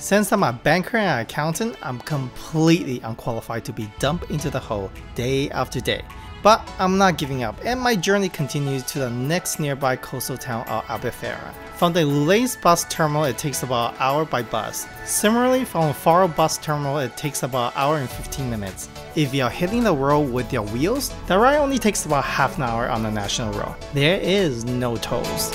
Since I'm a banker and an accountant, I'm completely unqualified to be dumped into the hole day after day. But I'm not giving up, and my journey continues to the next nearby coastal town of Albufeira. From the Lulés bus terminal, it takes about an hour by bus. Similarly, from the Faro bus terminal, it takes about an hour and 15 minutes. If you're hitting the road with your wheels, the ride only takes about half an hour on the national road. There is no tolls.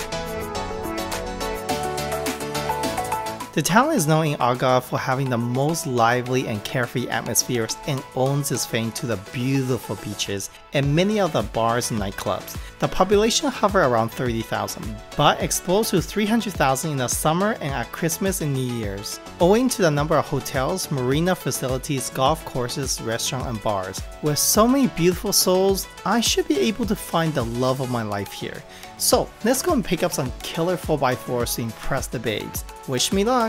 The town is known in Algarve for having the most lively and carefree atmospheres and owns its fame to the beautiful beaches and many of the bars and nightclubs. The population hovers around 30,000, but explodes to 300,000 in the summer and at Christmas and New Year's, owing to the number of hotels, marina facilities, golf courses, restaurants, and bars. With so many beautiful souls, I should be able to find the love of my life here. So let's go and pick up some killer 4x4s to impress the babes. Wish me luck!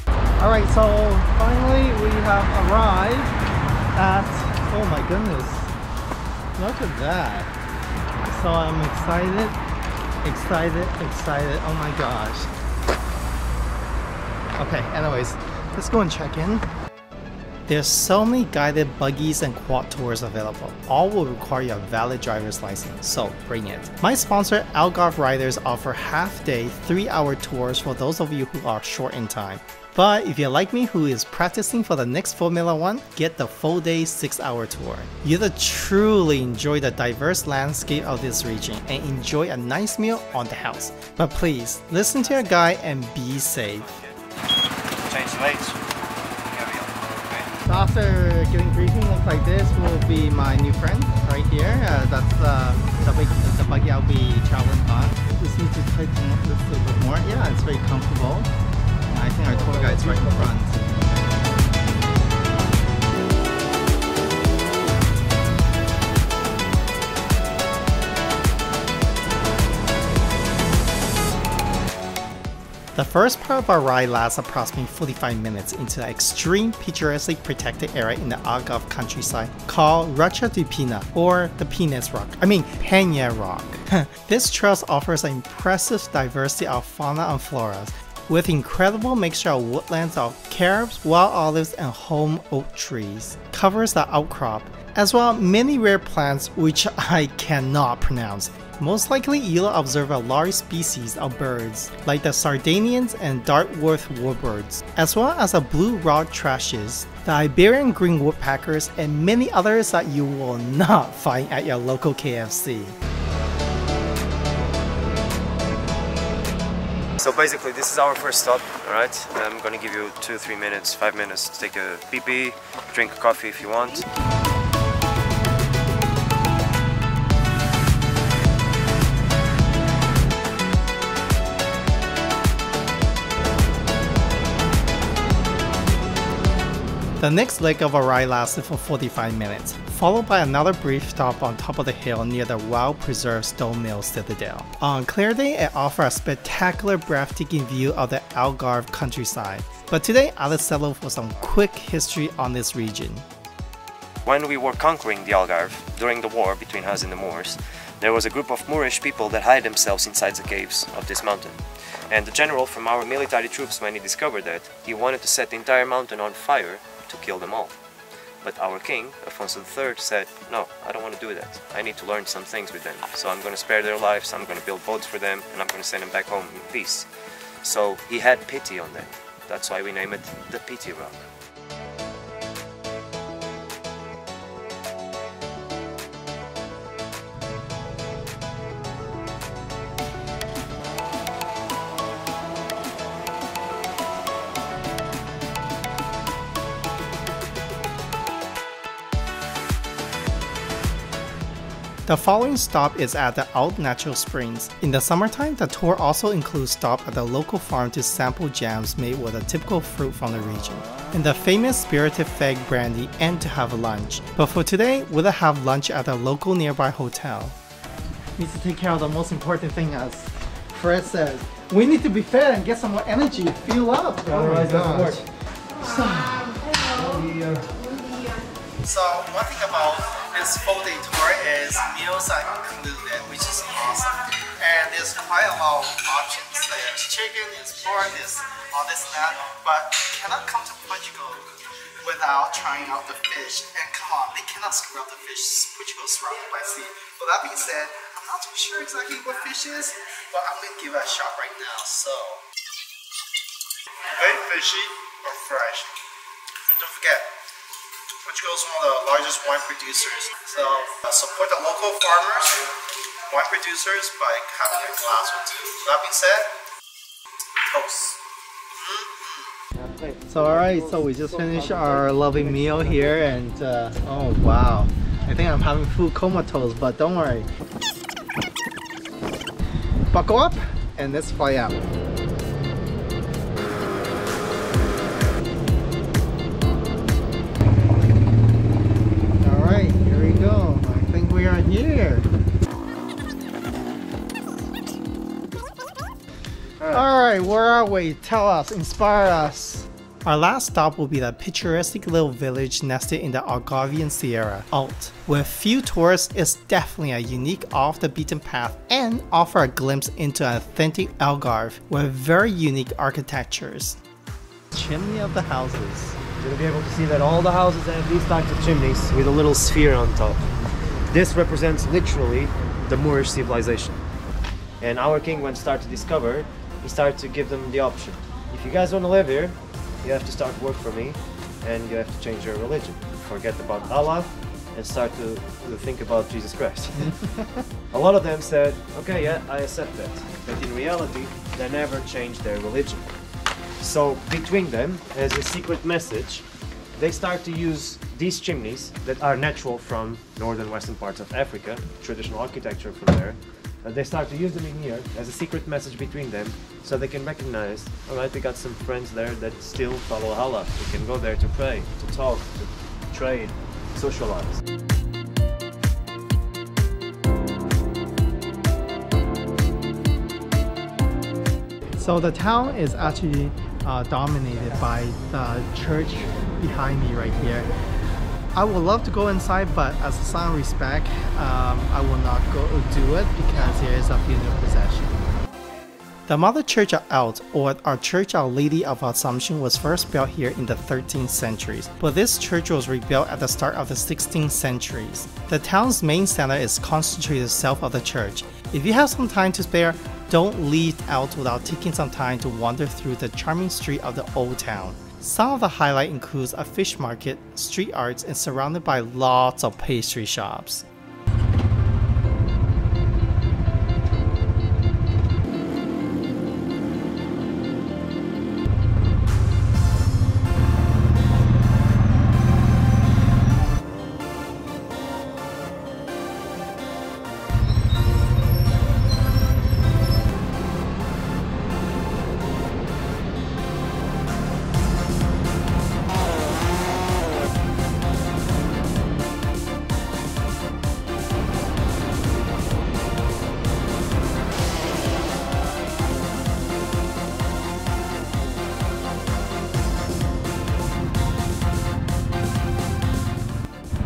Alright, so finally we have arrived at, oh my goodness, look at that. So I'm excited, oh my gosh. Okay, anyways, let's go and check in. There's so many guided buggies and quad tours available. All will require a valid driver's license, so bring it. My sponsor, Algarve Riders, offer half-day, 3-hour tours for those of you who are short in time. But if you're like me who is practicing for the next Formula 1, get the full-day 6-hour tour. You'll truly enjoy the diverse landscape of this region and enjoy a nice meal on the house. But please, listen to your guide and be safe. Change the lanes. So after getting briefing, looks like this will be my new friend right here. That's the buggy I'll be traveling on. Just need to tighten up this a little bit more. Yeah, it's very comfortable. And I think our tour guide's right in front. The first part of our ride lasts approximately 45 minutes into the extreme picturesquely protected area in the Algarve countryside called Rocha de Pina, or the Penis Rock. Peña Rock. This trail offers an impressive diversity of fauna and flora, with incredible mixture of woodlands of carob, wild olives, and holm oak trees. Covers the outcrop, as well as many rare plants which I cannot pronounce. Most likely you'll observe a large species of birds, like the Sardinians and Dartworth warbirds, as well as the blue rod thrushes, the Iberian green woodpeckers, and many others that you will not find at your local KFC. So basically this is our first stop, alright? I'm gonna give you 2-3 minutes, 5 minutes to take a pee-pee, drink a coffee if you want. The next leg of our ride lasted for 45 minutes, followed by another brief stop on top of the hill near the well-preserved stone mill citadel. On a clear day, it offers a spectacular, breathtaking view of the Algarve countryside. But today, I'll settle for some quick history on this region. When we were conquering the Algarve, during the war between us and the Moors, there was a group of Moorish people that hid themselves inside the caves of this mountain. And the general from our military troops, when he discovered that, he wanted to set the entire mountain on fire to kill them all. But our king, Alfonso III, said, no, I don't want to do that. I need to learn some things with them. So I'm going to spare their lives, I'm going to build boats for them, and I'm going to send them back home in peace. So he had pity on them. That's why we name it the Pity Rock. The following stop is at the Alte Natural Springs. In the summertime, the tour also includes stop at the local farm to sample jams made with a typical fruit from the region, and the famous spirited fig brandy, and to have lunch. But for today, we'll have lunch at the local nearby hotel. Need to take care of the most important thing, as Fred says. We need to be fed and get some more energy, fuel up. Otherwise, it doesn't work. So one thing about this full day tour is meals are included, which is awesome. and there's quite a lot of options. There's chicken, there's pork, there's all this and that, but you cannot come to Portugal without trying out the fish. And come on, they cannot screw up the fish. Portugal is surrounded by sea. With that being said, I'm not too sure exactly what fish is, but I'm going to give it a shot right now. So, very fishy or fresh. And don't forget, Portugal is one of the largest wine producers. So, support the local farmers, wine producers by having a glass or two. With that being said, toast. So alright, so we just finished our lovely meal here and oh wow, I think I'm having food comatose, but don't worry. Buckle up and let's fly out. Alright, here we go. I think we are here. Alright, where are we? Tell us, inspire us. Our last stop will be the picturesque little village nested in the Algarvian Sierra, Alte. With few tourists, it's definitely a unique off-the-beaten path and offer a glimpse into an authentic Algarve with very unique architectures. Chimney of the houses. You're going to be able to see that all the houses have these types of chimneys with a little sphere on top. This represents literally the Moorish civilization. And our king, when started to discover, he started to give them the option. If you guys want to live here, you have to start work for me and you have to change your religion. Forget about Allah and start to think about Jesus Christ. A lot of them said, okay, yeah, I accept that. But in reality, they never changed their religion. So between them, as a secret message, they start to use these chimneys that are natural from northern western parts of Africa, traditional architecture from there. They start to use them in here as a secret message between them so they can recognize, alright, we got some friends there that still follow Allah. We can go there to pray, to talk, to trade, socialize. So the town is actually dominated by the church behind me right here. I would love to go inside, but as a sign of respect, I will not go do it because there is a funeral procession. The Mother Church of Alte, or our Church Our Lady of Assumption, was first built here in the 13th centuries, but this church was rebuilt at the start of the 16th centuries. The town's main center is concentrated south of the church. If you have some time to spare, don't leave Alte without taking some time to wander through the charming street of the old town. Some of the highlight includes a fish market, street arts, and surrounded by lots of pastry shops.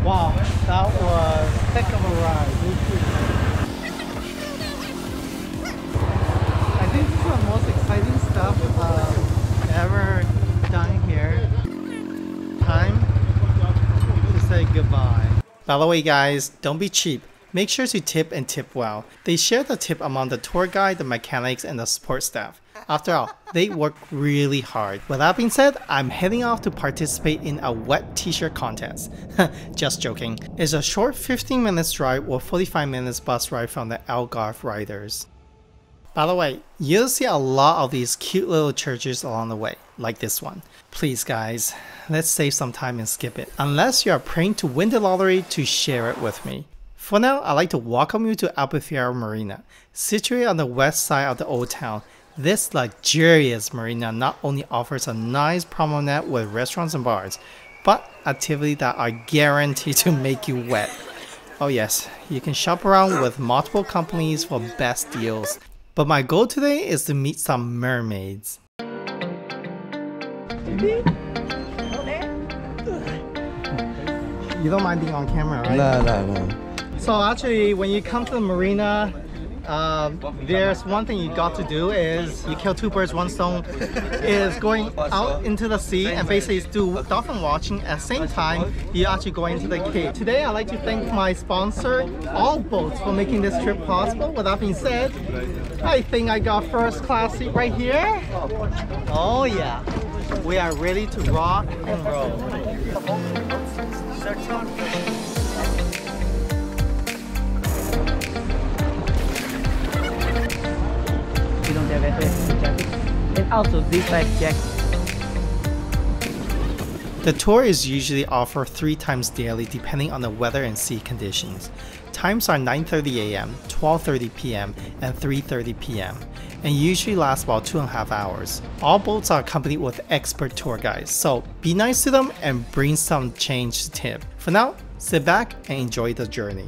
Wow, that was heck of a ride. I think this is the most exciting stuff ever done here. Time to say goodbye. By the way guys, don't be cheap. Make sure to tip and tip well. They share the tip among the tour guide, the mechanics, and the support staff. After all, they work really hard. With that being said, I'm heading off to participate in a wet t-shirt contest. Just joking. It's a short 15 minutes drive or 45 minutes bus ride from the Algarve riders. By the way, you'll see a lot of these cute little churches along the way, like this one. Please guys, let's save some time and skip it. Unless you are praying to win the lottery to share it with me. For now, I'd like to welcome you to Albufeira Marina. Situated on the west side of the old town, this luxurious marina not only offers a nice promenade with restaurants and bars, but activities that are guaranteed to make you wet. Oh yes, you can shop around with multiple companies for best deals. But my goal today is to meet some mermaids. You don't mind being on camera, right? No. So actually, when you come to the marina, there's one thing you got to do is you kill two birds, one stone, is going out into the sea and basically do dolphin watching. At the same time, you actually go into the cave. Today, I'd like to thank my sponsor, All Boats, for making this trip possible. With that being said, I think I got first class seat right here. Oh yeah, we are ready to rock and roll. You don't have a jacket. And also this life jacket. The tour is usually offered 3 times daily depending on the weather and sea conditions. Times are 9:30 a.m., 12:30 p.m., and 3:30 p.m. and usually lasts about 2.5 hours. All boats are accompanied with expert tour guides, so be nice to them and bring some change to tip. For now, sit back and enjoy the journey.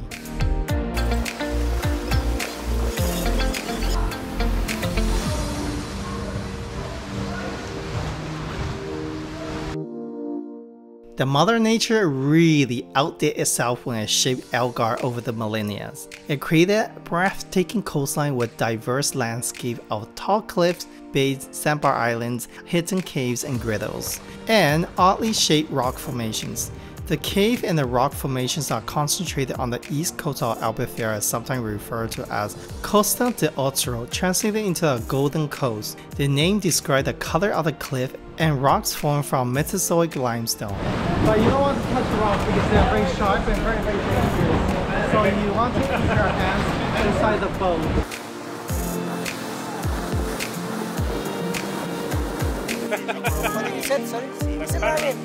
The Mother Nature really outdid itself when it shaped Algarve over the millennia. It created a breathtaking coastline with diverse landscape of tall cliffs, bays, sandbar islands, hidden caves and griddles, and oddly shaped rock formations. The cave and the rock formations are concentrated on the east coast of Albufeira, sometimes referred to as Costa de Oro, translated into a golden coast. The name describes the color of the cliff and rocks formed from Mesozoic limestone. But you don't want to touch the rocks because they're very sharp and very dangerous. So you want to keep your hands inside the boat. What did you say? Sorry? It's a marine.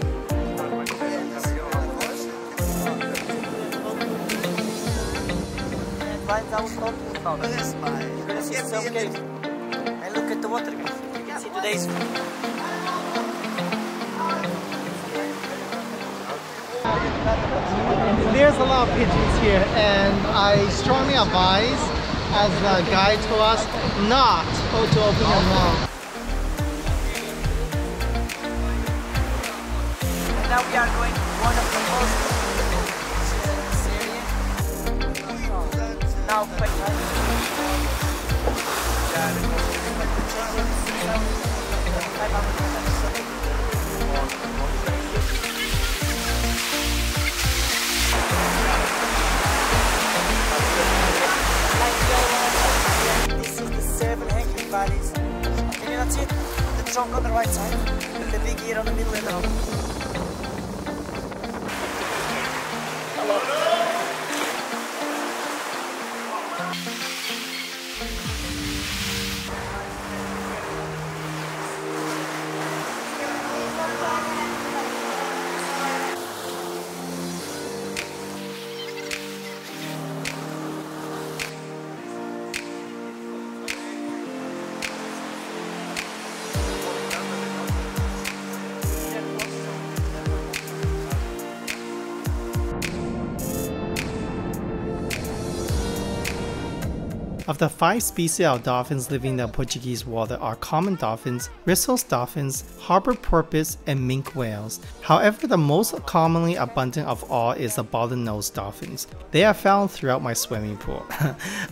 I was talking about this. You're gonna see some caves. And look at the water. You can see today's. There's a lot of pigeons here, and I strongly advise, as the guide told us, not to open your mouth. And now we are going to one of the most. Now, quick. This is the 7 hanging valleys. Can you not see it? The trunk on the right side, and the big ear on the middle and the Hello. Of the 5 species of dolphins living in the Portuguese water are common dolphins, Risso's dolphins, harbor porpoise, and minke whales. However, the most commonly abundant of all is the bottlenose dolphins. They are found throughout my swimming pool.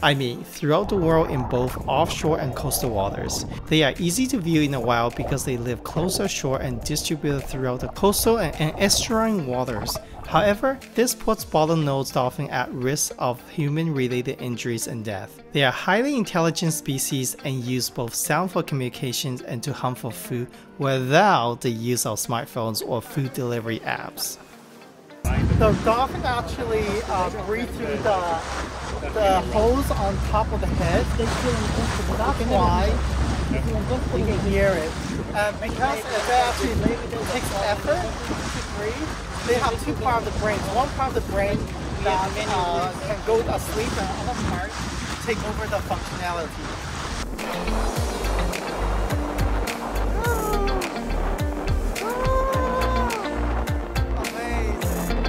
I mean, throughout the world in both offshore and coastal waters. They are easy to view in the wild because they live close ashore and distributed throughout the coastal and estuarine waters. However, this puts bottlenose dolphin at risk of human-related injuries and death. They are highly intelligent species and use both sound for communications and to hunt for food without the use of smartphones or food delivery apps. The dolphin actually breathe through the holes on top of the head. That's why you can hear it. Because it actually takes effort to breathe. They have 2 parts of the brain. One part of the brain that can go asleep and the other part take over the functionality. Amazing.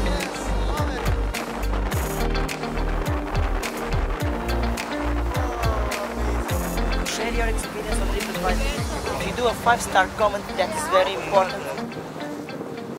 Yes, love it. Share your experience on TripAdvisor. If you do a 5-star comment, that's very important.